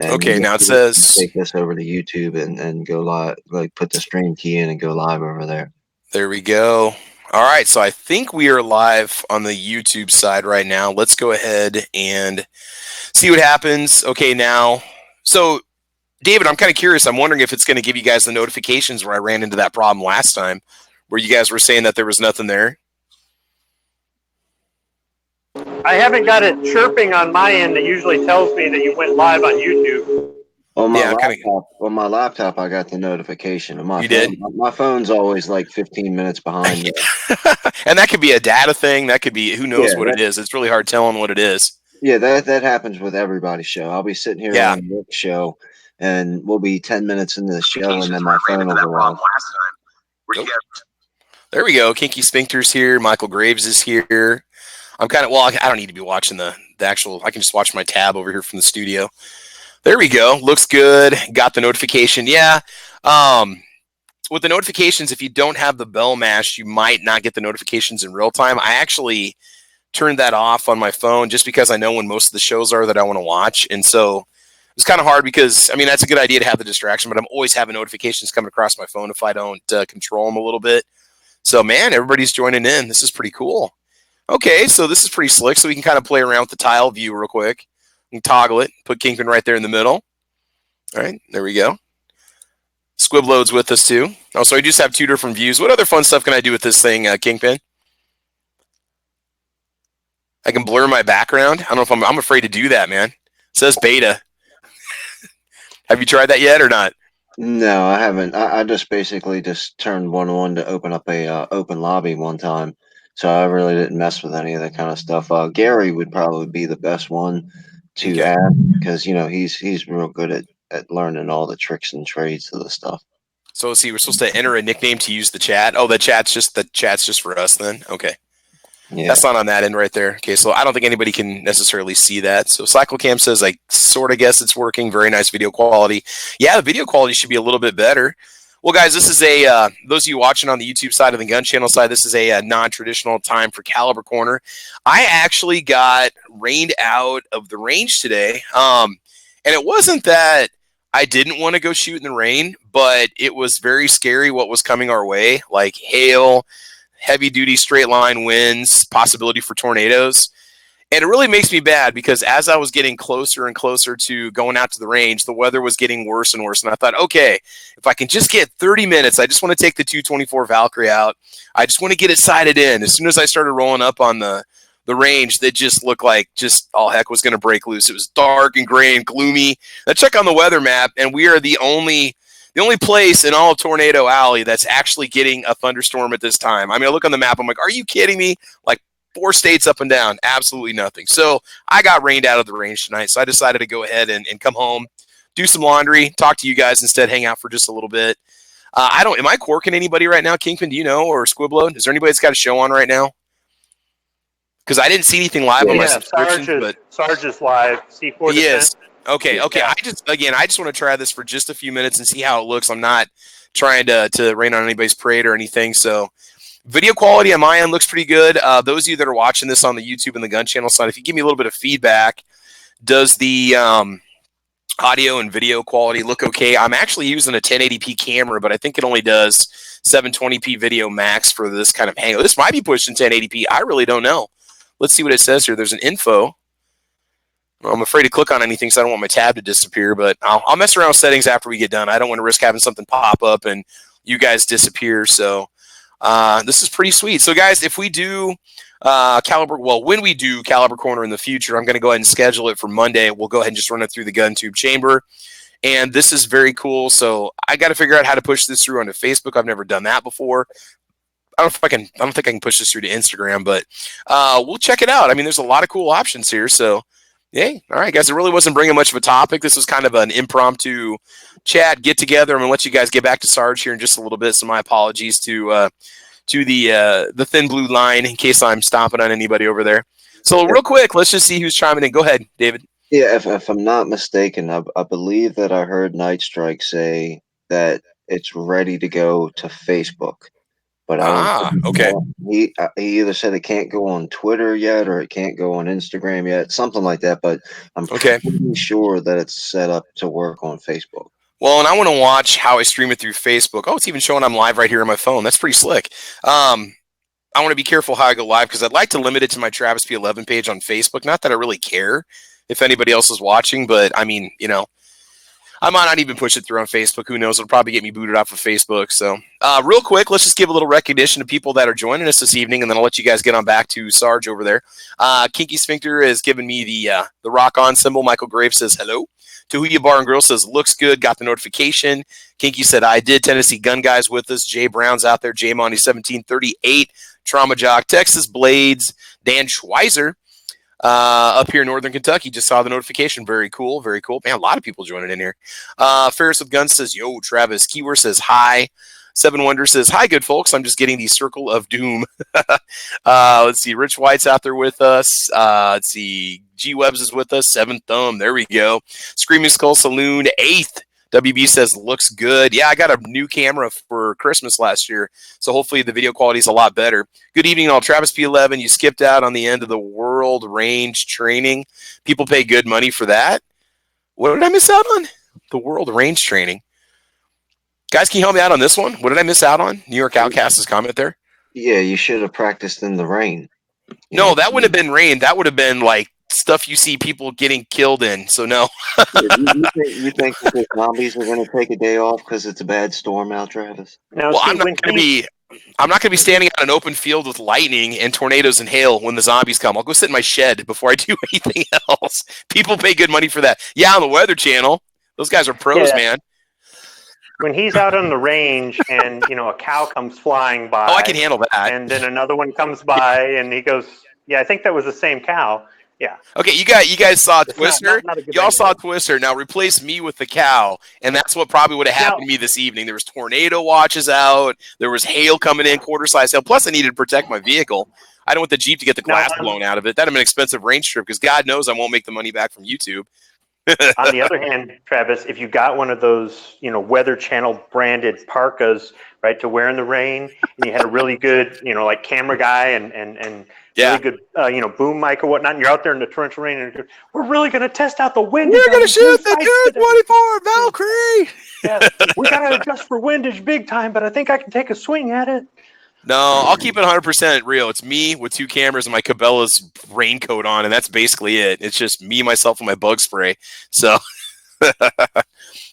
And Okay, now it says take this over to YouTube and go live, like put the stream key in and go live over there. There we go. All right, so I think we are live on the YouTube side right now. Let's go ahead and see what happens. Okay, now, so David, I'm kind of curious. I'm wondering if it's going to give you guys the notifications where I ran into that problem last time, where you guys were saying that there was nothing there. I haven't got it chirping on my end that usually tells me that you went live on YouTube. On my laptop, I got the notification. On my You phone, did? my phone's always like 15 minutes behind me. And that could be a data thing. That could be, who knows what it is. It's really hard telling what it is. Yeah, that happens with everybody's show. I'll be sitting here on Rick's show, and we'll be 10 minutes into the show, and then my phone will go off. There we go. Kinky Sphincter's here. Michael Graves is here. I'm kind of, well, I don't need to be watching the actual, I can just watch my tab over here from the studio. There we go. Looks good. Got the notification. Yeah. With the notifications, if you don't have the bell mashed, you might not get the notifications in real time. I actually turned that off on my phone just because I know when most of the shows are that I want to watch. And so it's kind of hard because, I mean, that's a good idea to have the distraction, but I'm always having notifications coming across my phone if I don't control them a little bit. So, man, everybody's joining in. This is pretty cool. Okay, so this is pretty slick. So we can kind of play around with the tile view real quick. We can toggle it. Put Kingpin right there in the middle. All right, there we go. Squibload's with us too. Oh, so I just have two different views. What other fun stuff can I do with this thing, Kingpin? I can blur my background. I don't know if I'm afraid to do that, man. It says beta. Have you tried that yet or not? No, I haven't. I just basically just turned 1-1 to open up a open lobby one time. So I really didn't mess with any of that kind of stuff. Gary would probably be the best one to ask because, you know, he's real good at learning all the tricks and trades of the stuff. So let's see, we're supposed to enter a nickname to use the chat. Oh, the chat's just for us then? Okay. Yeah. That's not on that end right there. Okay, so I don't think anybody can necessarily see that. So CycleCam says, I sort of guess it's working. Very nice video quality. Yeah, the video quality should be a little bit better. Well, guys, this is those of you watching on the YouTube side and the gun channel side, this is a non-traditional time for Caliber Corner. I actually got rained out of the range today. And it wasn't that I didn't want to go shoot in the rain, but it was very scary what was coming our way, like hail, heavy-duty straight-line winds, possibility for tornadoes. And it really makes me bad because as I was getting closer and closer to going out to the range, the weather was getting worse and worse. And I thought, okay, if I can just get 30 minutes, I just want to take the 224 Valkyrie out. I just want to get it sighted in. As soon as I started rolling up on the range, that just looked like just all heck was going to break loose. It was dark and gray and gloomy. I check on the weather map, and we are the only place in all of Tornado Alley that's actually getting a thunderstorm at this time. I mean, I look on the map, I'm like, are you kidding me? Like 4 states up and down, absolutely nothing. So I got rained out of the range tonight, so I decided to go ahead and come home, do some laundry, talk to you guys instead, hang out for just a little bit. Am I quirking anybody right now, Kingpin, do you know, or Squiblo? Is there anybody that's got a show on right now? Because I didn't see anything live on my subscription. Sarge is live. C4. He is. Okay. I just want to try this for just a few minutes and see how it looks. I'm not trying to rain on anybody's parade or anything. So video quality on my end looks pretty good. Those of you that are watching this on the YouTube and the gun channel side, if you give me a little bit of feedback, does the audio and video quality look okay? I'm actually using a 1080p camera, but I think it only does 720p video max for this kind of angle. This might be pushing 1080p. I really don't know. Let's see what it says here. There's an info. I'm afraid to click on anything, so I don't want my tab to disappear, but I'll mess around with settings after we get done. I don't want to risk having something pop up and you guys disappear. So this is pretty sweet. So, guys, if we do when we do Caliber Corner in the future, I'm going to go ahead and schedule it for Monday. We'll go ahead and just run it through the GunTube chamber. And this is very cool. So I got to figure out how to push this through onto Facebook. I've never done that before. I don't think I can push this through to Instagram, but we'll check it out. I mean, there's a lot of cool options here. So, yay. All right, guys, it really wasn't bringing much of a topic. This was kind of an impromptu chat, get together. I'm going to let you guys get back to Sarge here in just a little bit. So my apologies to the thin blue line in case I'm stomping on anybody over there. So real quick, let's just see who's chiming in. Go ahead, David. Yeah, if I'm not mistaken, I believe that I heard Night Strike say that it's ready to go to Facebook but I don't. Okay. He either said it can't go on Twitter yet, or it can't go on Instagram yet, something like that. But I'm Okay. pretty sure that it's set up to work on Facebook. Well, and I want to watch how I stream it through Facebook. Oh, it's even showing I'm live right here on my phone. That's pretty slick. I want to be careful how I go live because I'd like to limit it to my Travis P11 page on Facebook. Not that I really care if anybody else is watching, but I mean, I might not even push it through on Facebook. Who knows? It'll probably get me booted off of Facebook. So real quick, let's just give a little recognition to people that are joining us this evening, and then I'll let you guys get on back to Sarge over there. Kinky Sphincter has given me the rock on symbol. Michael Graves says hello. Tahuya Bar and Grill says looks good. Got the notification. Kinky said I did. Tennessee Gun Guys with us. Jay Brown's out there. Jay Monty 1738. Trauma Jock. Texas Blades. Dan Schweizer. Up here in Northern Kentucky, just saw the notification. Very cool, very cool. Man, a lot of people joining in here. Ferris with Guns says, yo, Travis. Keyword says, hi. Seven Wonder says, hi, good folks. I'm just getting the Circle of Doom. Let's see. Rich White's out there with us. Let's see. G Webbs is with us. Seventh Thumb. There we go. Screaming Skull Saloon. 8th. WB says, looks good. Yeah, I got a new camera for Christmas last year, so hopefully the video quality is a lot better. Good evening, all. Travis P11, you skipped out on the end of the World Range Training. People pay good money for that. What did I miss out on? The World Range Training. Guys, can you help me out on this one? What did I miss out on? New York Outcast's comment there. Yeah, you should have practiced in the rain. No, that wouldn't have been rain. That would have been like stuff you see people getting killed in. So no. You think that the zombies are going to take a day off because it's a bad storm out, Travis? Now, Well, see, I'm not going to be standing out in an open field with lightning and tornadoes and hail when the zombies come. I'll go sit in my shed before I do anything else. People pay good money for that. Yeah, on the Weather Channel. Those guys are pros, man. When he's out on the range and a cow comes flying by. Oh, I can handle that. And then another one comes by and he goes, yeah, I think that was the same cow. Yeah. Okay, you guys saw Twister. Not a good Y'all saw idea. Twister. Now replace me with the cow, and that's what probably would have happened to me this evening. There was tornado watches out. There was hail coming in, quarter-size hail. Plus, I needed to protect my vehicle. I don't want the Jeep to get the glass blown out of it. That'd have been an expensive range trip because God knows I won't make the money back from YouTube. On the other hand, Travis, if you got one of those, Weather Channel branded parkas, right, to wear in the rain, and you had a really good, like camera guy and really good, boom mic or whatnot, and you're out there in the torrential rain, and we're really going to test out the wind. We're going to shoot the 224 Valkyrie. Yeah, we got to adjust for windage big time, but I think I can take a swing at it. No, I'll keep it 100% real. It's me with two cameras and my Cabela's raincoat on, and that's basically it. It's just me, myself, and my bug spray. So,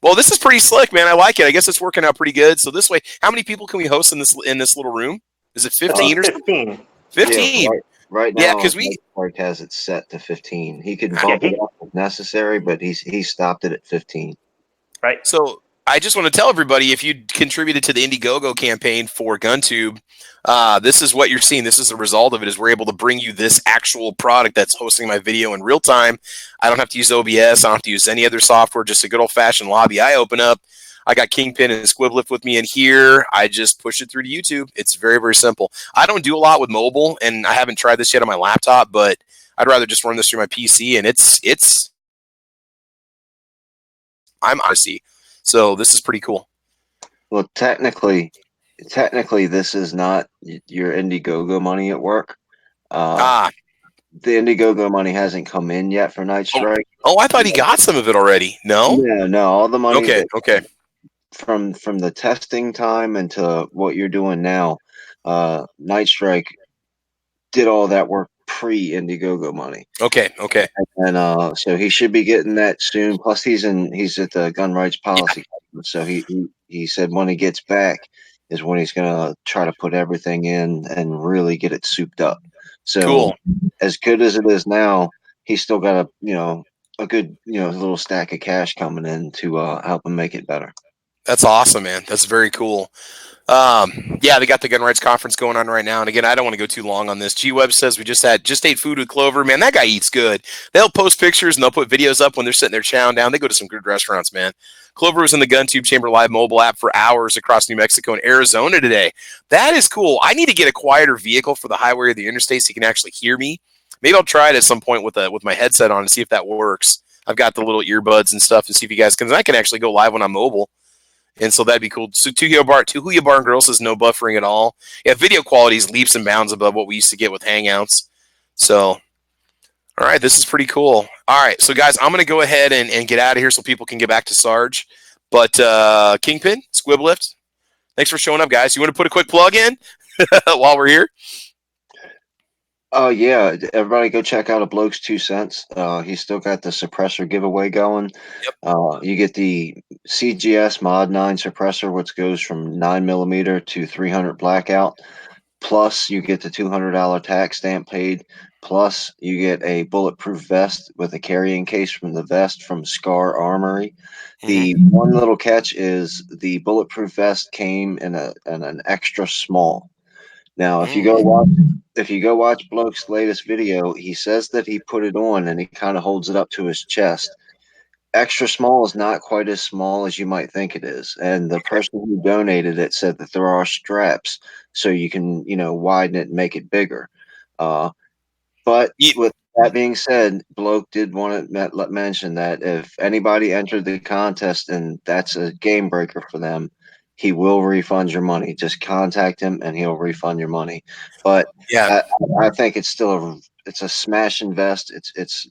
well, this is pretty slick, man. I like it. I guess it's working out pretty good. So this way, how many people can we host in this little room? Is it 15 or 15? 15. Yeah, right now, yeah, because Park has it set to 15. He could bump it up if necessary, but he stopped it at 15. Right. So I just want to tell everybody, if you contributed to the Indiegogo campaign for GunTube, this is what you're seeing. This is the result of it, is we're able to bring you this actual product that's hosting my video in real time. I don't have to use OBS. I don't have to use any other software, just a good old-fashioned lobby. I open up. I got Kingpin and Squiblift with me in here. I just push it through to YouTube. It's very, very simple. I don't do a lot with mobile, and I haven't tried this yet on my laptop, but I'd rather just run this through my PC, and I'm Odyssey. So this is pretty cool. Well, technically, this is not your Indiegogo money at work. The Indiegogo money hasn't come in yet for Night Strike. Oh, I thought he got some of it already. No? No, all the money. Okay. From the testing time into what you're doing now, Night Strike did all that work pre-Indiegogo money. Okay. And so he should be getting that soon. Plus, he's at the gun rights policy. Yeah. So he said when he gets back is when he's gonna try to put everything in and really get it souped up. So cool. As good as it is now, he's still got a good little stack of cash coming in to help him make it better. That's awesome, man. That's very cool. Yeah, they got the gun rights conference going on right now. And again, I don't want to go too long on this. G-Web says we just ate food with Clover. Man, that guy eats good. They'll post pictures and they'll put videos up when they're sitting there chowing down. They go to some good restaurants, man. Clover was in the GunTube Chamber Live mobile app for hours across New Mexico and Arizona today. That is cool. I need to get a quieter vehicle for the highway or the interstate so you can actually hear me. Maybe I'll try it at some point with my headset on and see if that works. I've got the little earbuds and stuff to see if you guys can. I can actually go live when I'm mobile. And so that'd be cool. So Tuhuya Bar and Grill says no buffering at all. Yeah, video quality is leaps and bounds above what we used to get with Hangouts. So, all right, this is pretty cool. All right, so guys, I'm going to go ahead and get out of here so people can get back to Sarge. But Kingpin, Squiblift, thanks for showing up, guys. You want to put a quick plug in while we're here? Oh yeah, everybody go check out a Bloke's 2 Cents. He's still got the suppressor giveaway going. Yep. You get the CGS Mod 9 suppressor, which goes from 9mm to 300 blackout. Plus, you get the $200 tax stamp paid. Plus, you get a bulletproof vest with a carrying case from the vest from Scar Armory. The one little catch is the bulletproof vest came in an extra small. Now, if you go watch Bloke's latest video, he says that he put it on and he kind of holds it up to his chest. Extra small is not quite as small as you might think it is. And the person who donated it said that there are straps so you can, widen it and make it bigger. But with that being said, Bloke did want to mention that if anybody entered the contest and that's a game breaker for them, he will refund your money. Just contact him and he'll refund your money. But Yeah, I think it's still it's a smash invest. It's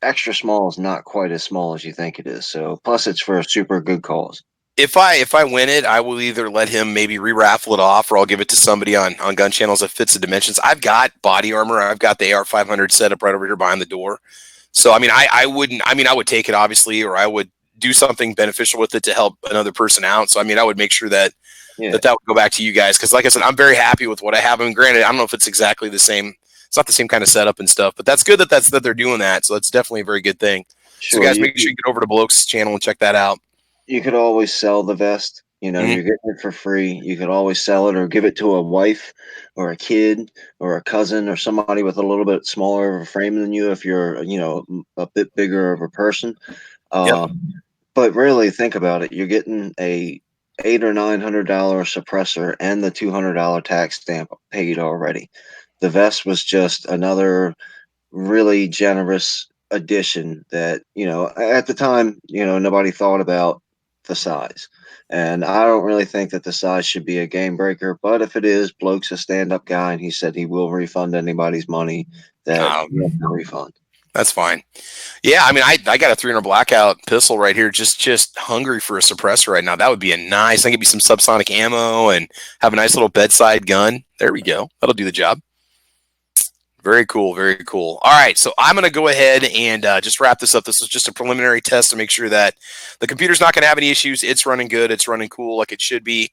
extra small is not quite as small as you think it is. So plus it's for a super good cause. If I win it, I will either let him maybe re-raffle it off, or I'll give it to somebody on Gun Channels that fits the dimensions. I've got body armor. I've got the AR-500 set up right over here behind the door. So I mean, I would take it obviously, or I would do something beneficial with it to help another person out. So I mean, I would make sure that that would go back to you guys, because like I said, I'm very happy with what I have. And granted, I don't know if it's exactly the same. It's not the same kind of setup and stuff, but that's good that they're doing that. So that's definitely a very good thing. Sure, so guys, make sure you get over to Bloke's channel and check that out. You could always sell the vest. You're getting it for free. You could always sell it or give it to a wife or a kid or a cousin or somebody with a little bit smaller of a frame than you if you're, a bit bigger of a person. But really think about it. You're getting a $800 or $900 suppressor and the $200 tax stamp paid already. The vest was just another really generous addition that, at the time, nobody thought about the size. And I don't really think that the size should be a game breaker, but if it is, Bloke's a stand-up guy and he said he will refund anybody's money that refund. That's fine. Yeah, I mean, I got a 300 blackout pistol right here, just hungry for a suppressor right now. That would be a nice. I can give you some subsonic ammo and have a nice little bedside gun. There we go. That'll do the job. Very cool. Very cool. All right. So I'm going to go ahead and just wrap this up. This is just a preliminary test to make sure that the computer's not going to have any issues. It's running good. It's running cool like it should be.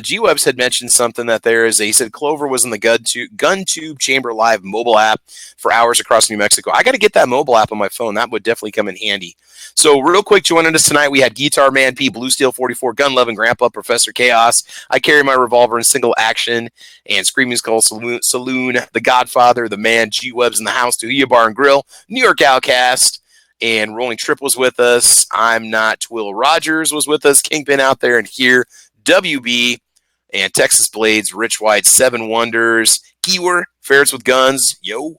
G-Webs had mentioned something that he said Clover was in the GunTube Chamber Live mobile app for hours across New Mexico. I got to get that mobile app on my phone. That would definitely come in handy. So real quick, joining us tonight, we had Guitar Man P, Blue Steel 44, Gun Loving Grandpa, Professor Chaos. I carry my revolver in single action, and Screaming Skull Saloon, The Godfather, The Man, G-Webs in the house, Tuhuya Bar and Grill, New York Outcast, and Rolling Trip was with us. I'm Not Will Rogers was with us. Kingpin out there and here. WB and Texas Blades, Rich White, Seven Wonders, Keewer, Ferrets with Guns, yo.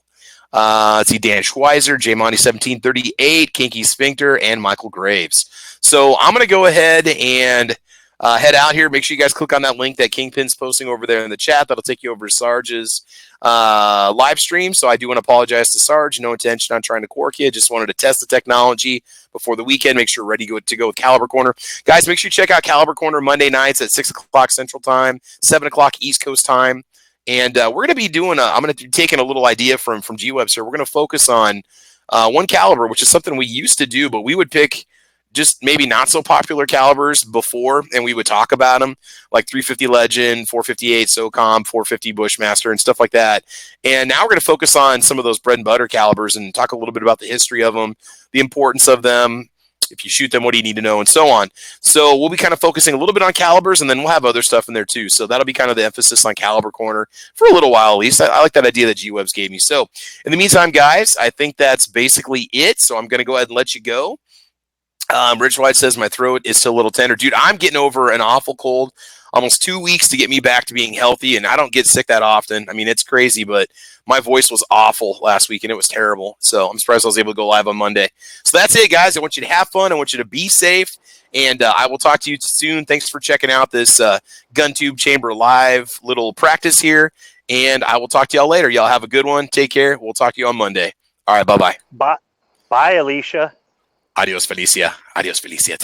Let's see, Dan Schweizer, J Monty 1738, Kinky Sphincter, and Michael Graves. So I'm going to go ahead and head out here. Make sure you guys click on that link that Kingpin's posting over there in the chat. That'll take you over to Sarge's live stream. So I do want to apologize to Sarge. No intention on trying to cork you. Just wanted to test the technology before the weekend. Make sure you're ready to go with Caliber Corner. Guys, make sure you check out Caliber Corner Monday nights at 6 o'clock Central Time, 7 o'clock East Coast Time. And we're going to be doing I'm going to be taking a little idea from G-Webs here. We're going to focus on one caliber, which is something we used to do, but we would pick just maybe not so popular calibers before, and we would talk about them, like 350 Legend, 458 SOCOM, 450 Bushmaster, and stuff like that. And now we're going to focus on some of those bread and butter calibers and talk a little bit about the history of them, the importance of them. If you shoot them, what do you need to know, and so on. So we'll be kind of focusing a little bit on calibers, and then we'll have other stuff in there too. So that'll be kind of the emphasis on Caliber Corner for a little while at least. I like that idea that G-Webs gave me. So in the meantime, guys, I think that's basically it. So I'm going to go ahead and let you go. Rich White says my throat is still a little tender. Dude, I'm getting over an awful cold. almost 2 weeks to get me back to being healthy, and I don't get sick that often. I mean, it's crazy, but my voice was awful last week, and it was terrible. So I'm surprised I was able to go live on Monday. So that's it, guys. I want you to have fun. I want you to be safe, and I will talk to you soon. Thanks for checking out this GunTube Chamber Live little practice here, and I will talk to y'all later. Y'all have a good one. Take care. We'll talk to you on Monday. All right, bye-bye. Bye, Alicia. Adios, Felicia. Adios, Felicia.